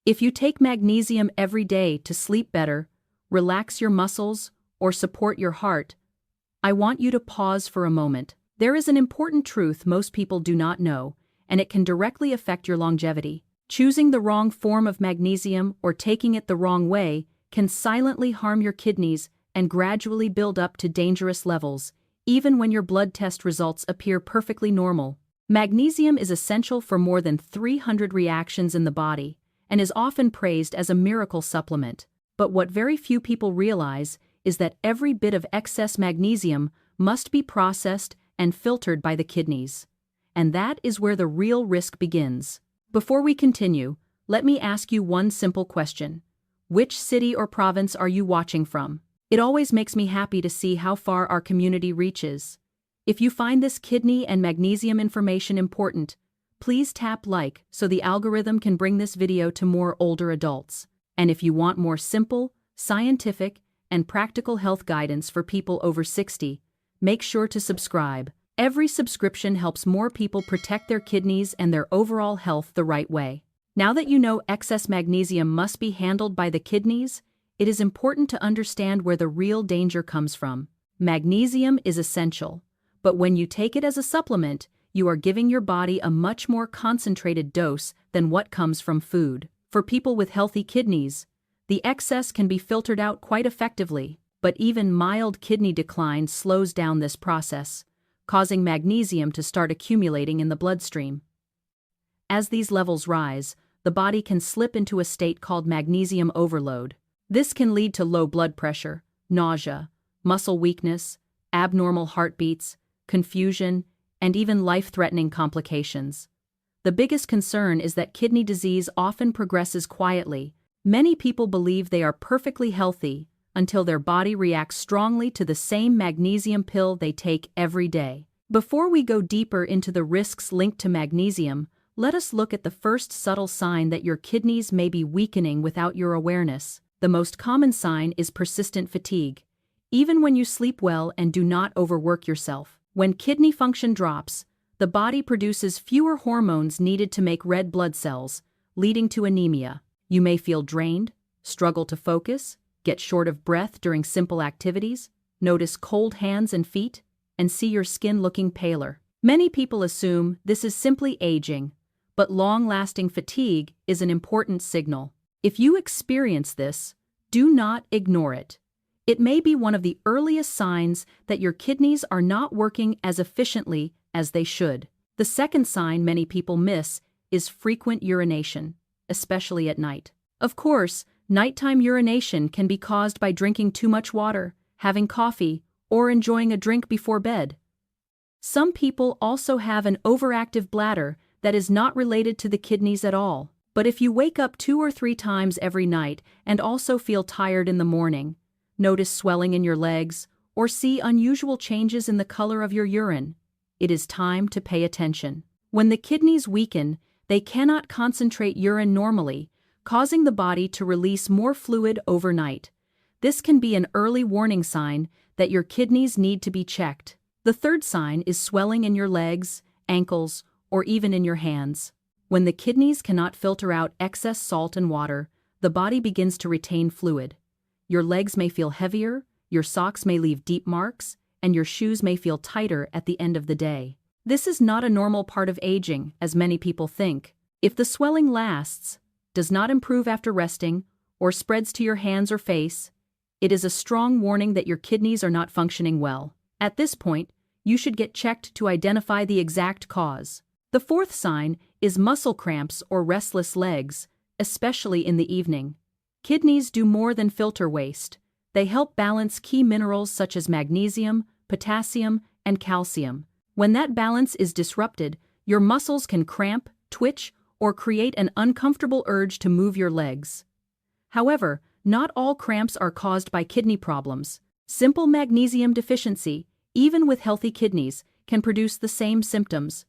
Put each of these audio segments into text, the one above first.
If you take magnesium every day to sleep better, relax your muscles, or support your heart, I want you to pause for a moment. There is an important truth most people do not know, and it can directly affect your longevity. Choosing the wrong form of magnesium or taking it the wrong way can silently harm your kidneys and gradually build up to dangerous levels, even when your blood test results appear perfectly normal. Magnesium is essential for more than 300 reactions in the body, and is often praised as a miracle supplement. But what very few people realize is that every bit of excess magnesium must be processed and filtered by the kidneys. And that is where the real risk begins. Before we continue, let me ask you one simple question. Which city or province are you watching from? It always makes me happy to see how far our community reaches. If you find this kidney and magnesium information important, please tap like so the algorithm can bring this video to more older adults. And if you want more simple, scientific, and practical health guidance for people over 60, make sure to subscribe. Every subscription helps more people protect their kidneys and their overall health the right way. Now that you know excess magnesium must be handled by the kidneys, it is important to understand where the real danger comes from. Magnesium is essential, but when you take it as a supplement, you are giving your body a much more concentrated dose than what comes from food. For people with healthy kidneys, the excess can be filtered out quite effectively, but even mild kidney decline slows down this process, causing magnesium to start accumulating in the bloodstream. As these levels rise, the body can slip into a state called magnesium overload. This can lead to low blood pressure, nausea, muscle weakness, abnormal heartbeats, confusion, and even life-threatening complications. The biggest concern is that kidney disease often progresses quietly. Many people believe they are perfectly healthy until their body reacts strongly to the same magnesium pill they take every day. Before we go deeper into the risks linked to magnesium, let us look at the first subtle sign that your kidneys may be weakening without your awareness. The most common sign is persistent fatigue, even when you sleep well and do not overwork yourself. When kidney function drops, the body produces fewer hormones needed to make red blood cells, leading to anemia. You may feel drained, struggle to focus, get short of breath during simple activities, notice cold hands and feet, and see your skin looking paler. Many people assume this is simply aging, but long-lasting fatigue is an important signal. If you experience this, do not ignore it. It may be one of the earliest signs that your kidneys are not working as efficiently as they should. The second sign many people miss is frequent urination, especially at night. Of course, nighttime urination can be caused by drinking too much water, having coffee, or enjoying a drink before bed. Some people also have an overactive bladder that is not related to the kidneys at all. But if you wake up 2 or 3 times every night and also feel tired in the morning, notice swelling in your legs, or see unusual changes in the color of your urine, it is time to pay attention. When the kidneys weaken, they cannot concentrate urine normally, causing the body to release more fluid overnight. This can be an early warning sign that your kidneys need to be checked. The third sign is swelling in your legs, ankles, or even in your hands. When the kidneys cannot filter out excess salt and water, the body begins to retain fluid. Your legs may feel heavier, your socks may leave deep marks, and your shoes may feel tighter at the end of the day. This is not a normal part of aging, as many people think. If the swelling lasts, does not improve after resting, or spreads to your hands or face, it is a strong warning that your kidneys are not functioning well. At this point, you should get checked to identify the exact cause. The fourth sign is muscle cramps or restless legs, especially in the evening. Kidneys do more than filter waste. They help balance key minerals such as magnesium, potassium, and calcium. When that balance is disrupted, your muscles can cramp, twitch, or create an uncomfortable urge to move your legs. However, not all cramps are caused by kidney problems. Simple magnesium deficiency, even with healthy kidneys, can produce the same symptoms.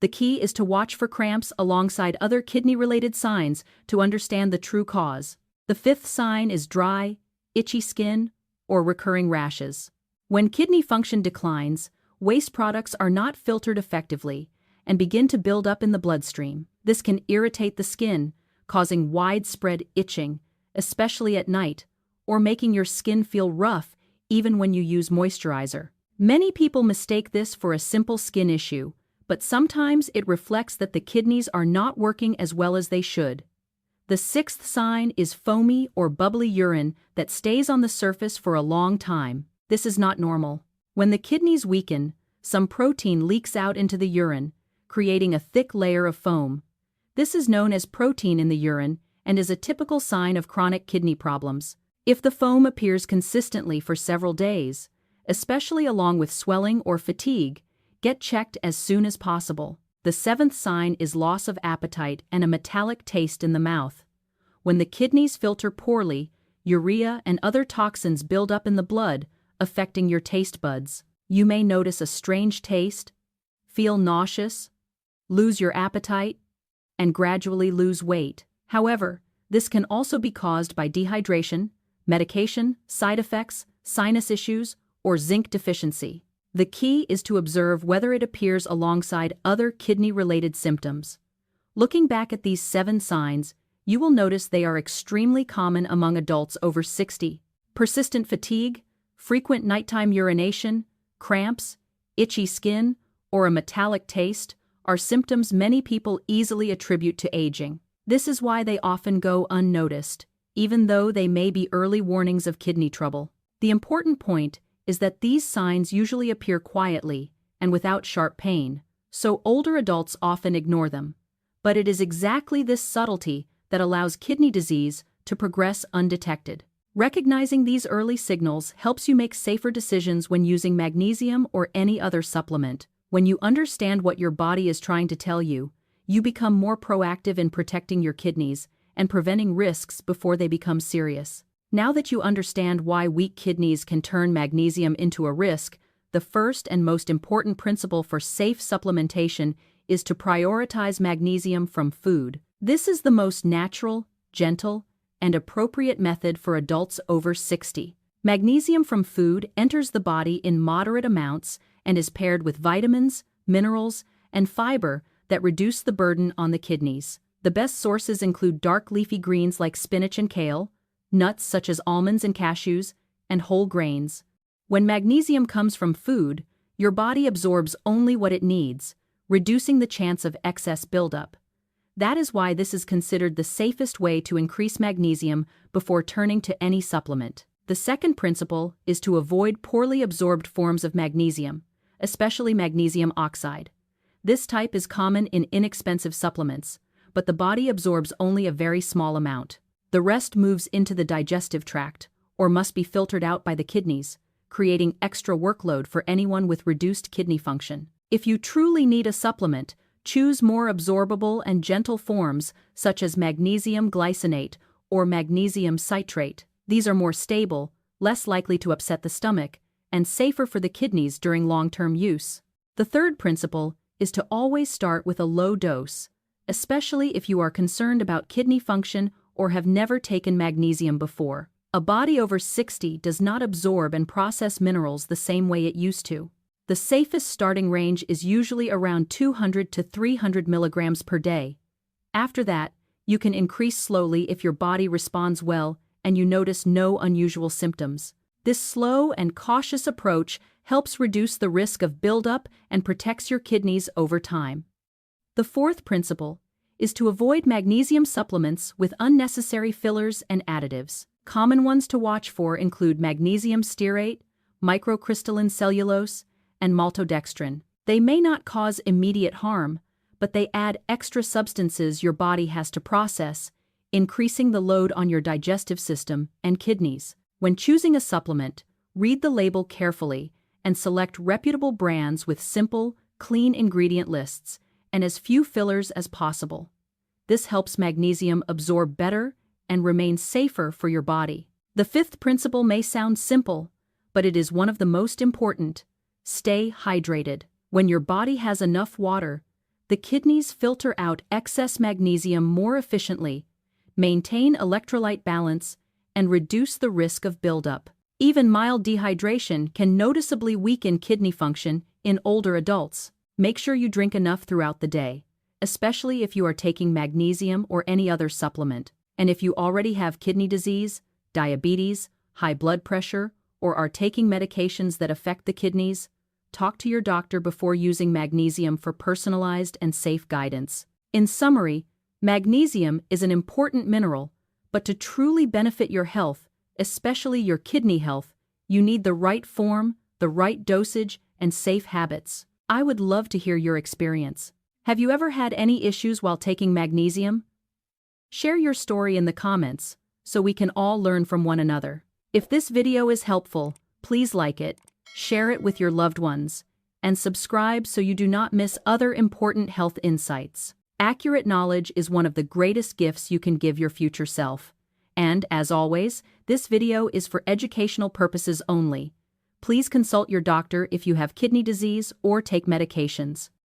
The key is to watch for cramps alongside other kidney-related signs to understand the true cause. The fifth sign is dry, itchy skin, or recurring rashes. When kidney function declines, waste products are not filtered effectively and begin to build up in the bloodstream. This can irritate the skin, causing widespread itching, especially at night, or making your skin feel rough even when you use moisturizer. Many people mistake this for a simple skin issue, but sometimes it reflects that the kidneys are not working as well as they should. The sixth sign is foamy or bubbly urine that stays on the surface for a long time. This is not normal. When the kidneys weaken, some protein leaks out into the urine, creating a thick layer of foam. This is known as protein in the urine and is a typical sign of chronic kidney problems. If the foam appears consistently for several days, especially along with swelling or fatigue, get checked as soon as possible. The seventh sign is loss of appetite and a metallic taste in the mouth. When the kidneys filter poorly, urea and other toxins build up in the blood, affecting your taste buds. You may notice a strange taste, feel nauseous, lose your appetite, and gradually lose weight. However, this can also be caused by dehydration, medication, side effects, sinus issues, or zinc deficiency. The key is to observe whether it appears alongside other kidney-related symptoms. Looking back at these 7 signs, you will notice they are extremely common among adults over 60. Persistent fatigue, frequent nighttime urination, cramps, itchy skin, or a metallic taste are symptoms many people easily attribute to aging. This is why they often go unnoticed, even though they may be early warnings of kidney trouble. The important point is that these signs usually appear quietly and without sharp pain, so older adults often ignore them. But it is exactly this subtlety that allows kidney disease to progress undetected. Recognizing these early signals helps you make safer decisions when using magnesium or any other supplement. When you understand what your body is trying to tell you, you become more proactive in protecting your kidneys and preventing risks before they become serious. Now that you understand why weak kidneys can turn magnesium into a risk, the first and most important principle for safe supplementation is to prioritize magnesium from food. This is the most natural, gentle, and appropriate method for adults over 60. Magnesium from food enters the body in moderate amounts and is paired with vitamins, minerals, and fiber that reduce the burden on the kidneys. The best sources include dark leafy greens like spinach and kale, nuts such as almonds and cashews, and whole grains. When magnesium comes from food, your body absorbs only what it needs, reducing the chance of excess buildup. That is why this is considered the safest way to increase magnesium before turning to any supplement. The second principle is to avoid poorly absorbed forms of magnesium, especially magnesium oxide. This type is common in inexpensive supplements, but the body absorbs only a very small amount. The rest moves into the digestive tract, or must be filtered out by the kidneys, creating extra workload for anyone with reduced kidney function. If you truly need a supplement, choose more absorbable and gentle forms such as magnesium glycinate or magnesium citrate. These are more stable, less likely to upset the stomach, and safer for the kidneys during long-term use. The third principle is to always start with a low dose, especially if you are concerned about kidney function or have never taken magnesium before. A body over 60 does not absorb and process minerals the same way it used to. The safest starting range is usually around 200 to 300 milligrams per day. After that, you can increase slowly if your body responds well and you notice no unusual symptoms. This slow and cautious approach helps reduce the risk of buildup and protects your kidneys over time. The fourth principle is to avoid magnesium supplements with unnecessary fillers and additives. Common ones to watch for include magnesium stearate, microcrystalline cellulose, and maltodextrin. They may not cause immediate harm, but they add extra substances your body has to process, increasing the load on your digestive system and kidneys. When choosing a supplement, read the label carefully and select reputable brands with simple, clean ingredient lists and as few fillers as possible. This helps magnesium absorb better and remain safer for your body. The fifth principle may sound simple, but it is one of the most important. Stay hydrated. When your body has enough water, the kidneys filter out excess magnesium more efficiently, maintain electrolyte balance, and reduce the risk of buildup. Even mild dehydration can noticeably weaken kidney function in older adults. Make sure you drink enough throughout the day, especially if you are taking magnesium or any other supplement. And if you already have kidney disease, diabetes, high blood pressure, or are taking medications that affect the kidneys, talk to your doctor before using magnesium for personalized and safe guidance. In summary, magnesium is an important mineral, but to truly benefit your health, especially your kidney health, you need the right form, the right dosage, and safe habits. I would love to hear your experience. Have you ever had any issues while taking magnesium? Share your story in the comments, so we can all learn from one another. If this video is helpful, please like it, share it with your loved ones, and subscribe so you do not miss other important health insights. Accurate knowledge is one of the greatest gifts you can give your future self. And, as always, this video is for educational purposes only. Please consult your doctor if you have kidney disease or take medications.